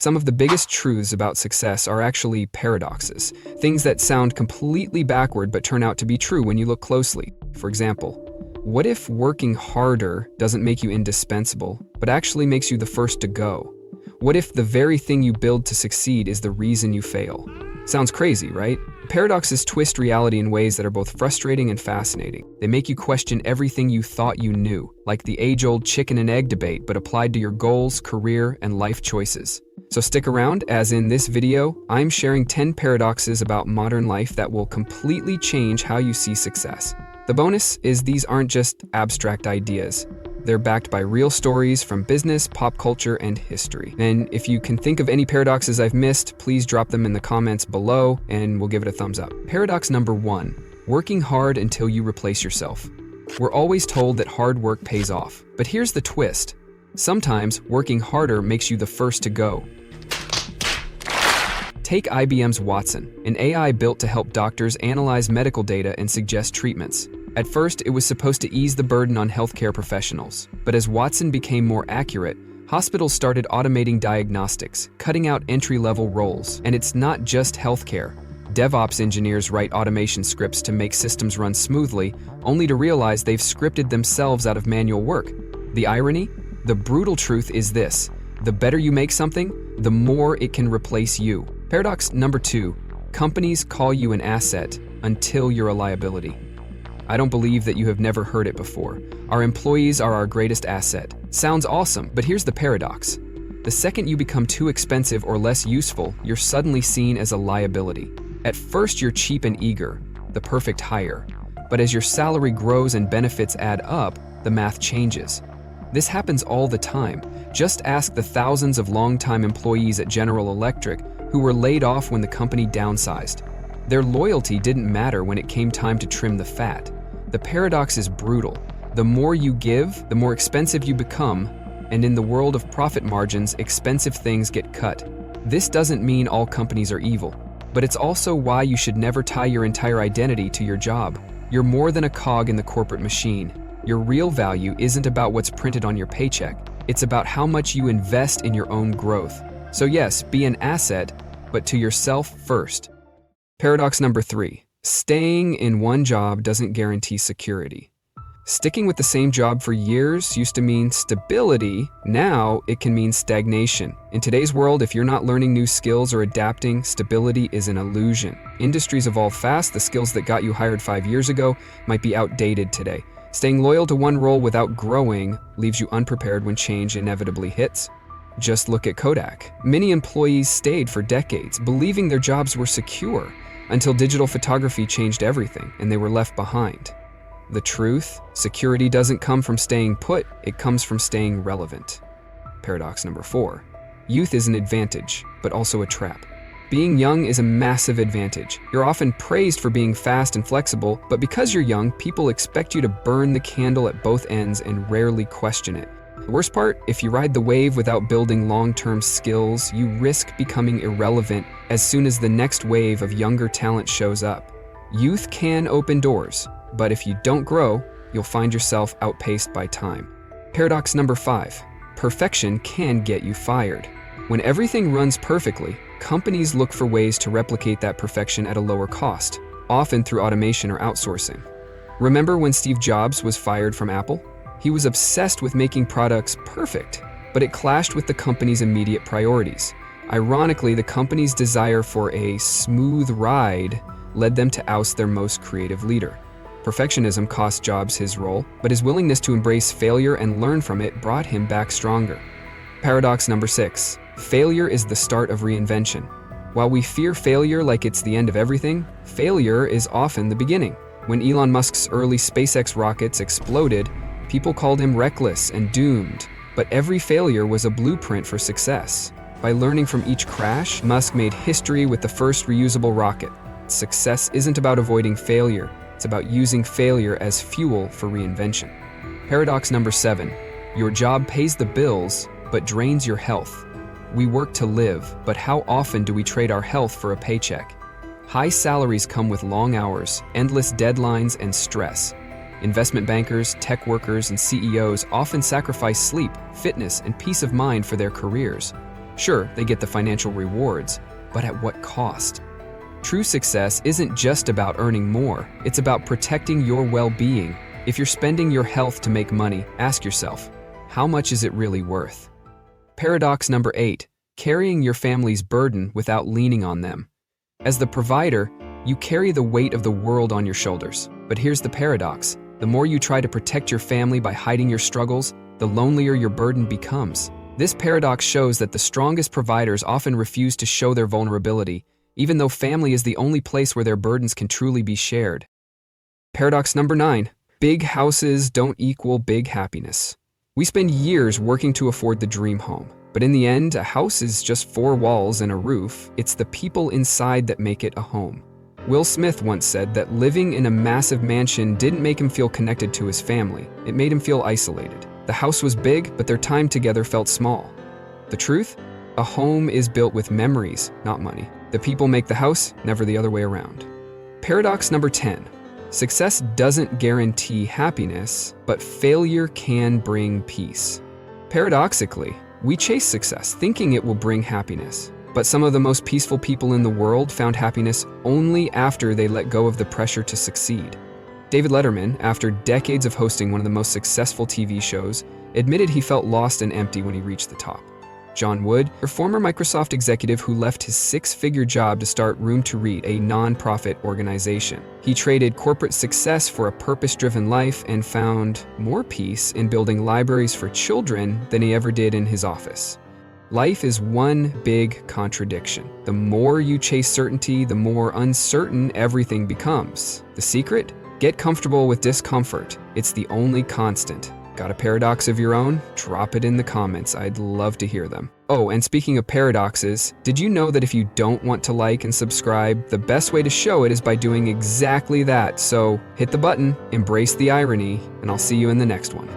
Some of the biggest truths about success are actually paradoxes, things that sound completely backward but turn out to be true when you look closely. For example, what if working harder doesn't make you indispensable, but actually makes you the first to go? What if the very thing you build to succeed is the reason you fail? Sounds crazy, right? Paradoxes twist reality in ways that are both frustrating and fascinating. They make you question everything you thought you knew, like the age-old chicken and egg debate, but applied to your goals, career, and life choices. So stick around, as in this video, I'm sharing 10 paradoxes about modern life that will completely change how you see success. The bonus is these aren't just abstract ideas. They're backed by real stories from business, pop culture, and history. And if you can think of any paradoxes I've missed, please drop them in the comments below and we'll give it a thumbs up. Paradox number 1, working hard until you replace yourself. We're always told that hard work pays off, but here's the twist. Sometimes working harder makes you the first to go. Take IBM's Watson, an AI built to help doctors analyze medical data and suggest treatments. At first, it was supposed to ease the burden on healthcare professionals. But as Watson became more accurate, hospitals started automating diagnostics, cutting out entry-level roles. And it's not just healthcare. DevOps engineers write automation scripts to make systems run smoothly, only to realize they've scripted themselves out of manual work. The irony? The brutal truth is this: the better you make something, the more it can replace you. Paradox number 2, companies call you an asset until you're a liability. I don't believe that you have never heard it before. Our employees are our greatest asset. Sounds awesome, but here's the paradox. The second you become too expensive or less useful, you're suddenly seen as a liability. At first, you're cheap and eager, the perfect hire. But as your salary grows and benefits add up, the math changes. This happens all the time. Just ask the thousands of longtime employees at General Electric who were laid off when the company downsized. Their loyalty didn't matter when it came time to trim the fat. The paradox is brutal. The more you give, the more expensive you become, and in the world of profit margins, expensive things get cut. This doesn't mean all companies are evil, but it's also why you should never tie your entire identity to your job. You're more than a cog in the corporate machine. Your real value isn't about what's printed on your paycheck. It's about how much you invest in your own growth. So yes, be an asset, but to yourself first. Paradox number 3. Staying in one job doesn't guarantee security. Sticking with the same job for years used to mean stability. Now it can mean stagnation. In today's world, if you're not learning new skills or adapting, stability is an illusion. Industries evolve fast. The skills that got you hired 5 years ago might be outdated today. Staying loyal to one role without growing leaves you unprepared when change inevitably hits. Just look at Kodak. Many employees stayed for decades, believing their jobs were secure, until digital photography changed everything and they were left behind. The truth? Security doesn't come from staying put, it comes from staying relevant. Paradox number 4. Youth is an advantage, but also a trap. Being young is a massive advantage. You're often praised for being fast and flexible, but because you're young, people expect you to burn the candle at both ends and rarely question it. The worst part, if you ride the wave without building long-term skills, you risk becoming irrelevant as soon as the next wave of younger talent shows up. Youth can open doors, but if you don't grow, you'll find yourself outpaced by time. Paradox number 5. Perfection can get you fired. When everything runs perfectly, companies look for ways to replicate that perfection at a lower cost, often through automation or outsourcing. Remember when Steve Jobs was fired from Apple? He was obsessed with making products perfect, but it clashed with the company's immediate priorities. Ironically, the company's desire for a smooth ride led them to oust their most creative leader. Perfectionism cost Jobs his role, but his willingness to embrace failure and learn from it brought him back stronger. Paradox number 6. Failure is the start of reinvention. While we fear failure like it's the end of everything, failure is often the beginning. When Elon Musk's early SpaceX rockets exploded, people called him reckless and doomed, but every failure was a blueprint for success. By learning from each crash, Musk made history with the first reusable rocket. Success isn't about avoiding failure, it's about using failure as fuel for reinvention. Paradox number 7. Your job pays the bills, but drains your health. We work to live, but how often do we trade our health for a paycheck? High salaries come with long hours, endless deadlines, and stress. Investment bankers, tech workers, and CEOs often sacrifice sleep, fitness, and peace of mind for their careers. Sure, they get the financial rewards, but at what cost? True success isn't just about earning more, it's about protecting your well-being. If you're spending your health to make money, ask yourself, how much is it really worth? Paradox number 8, carrying your family's burden without leaning on them. As the provider, you carry the weight of the world on your shoulders. But here's the paradox. The more you try to protect your family by hiding your struggles, the lonelier your burden becomes. This paradox shows that the strongest providers often refuse to show their vulnerability, even though family is the only place where their burdens can truly be shared. Paradox number 9, big houses don't equal big happiness. We spend years working to afford the dream home, but in the end, a house is just 4 walls and a roof. It's the people inside that make it a home. Will Smith once said that living in a massive mansion didn't make him feel connected to his family. It made him feel isolated. The house was big, but their time together felt small. The truth? A home is built with memories, not money. The people make the house, never the other way around. Paradox number 10. Success doesn't guarantee happiness, but failure can bring peace. Paradoxically, we chase success thinking it will bring happiness. But some of the most peaceful people in the world found happiness only after they let go of the pressure to succeed. David Letterman, after decades of hosting one of the most successful TV shows, admitted he felt lost and empty when he reached the top. John Wood, a former Microsoft executive who left his 6-figure job to start Room to Read, a non-profit organization. He traded corporate success for a purpose-driven life and found more peace in building libraries for children than he ever did in his office. Life is one big contradiction. The more you chase certainty, the more uncertain everything becomes. The secret? Get comfortable with discomfort. It's the only constant. Got a paradox of your own? Drop it in the comments. I'd love to hear them. Oh, and speaking of paradoxes, did you know that if you don't want to like and subscribe, the best way to show it is by doing exactly that? So hit the button, embrace the irony, and I'll see you in the next one.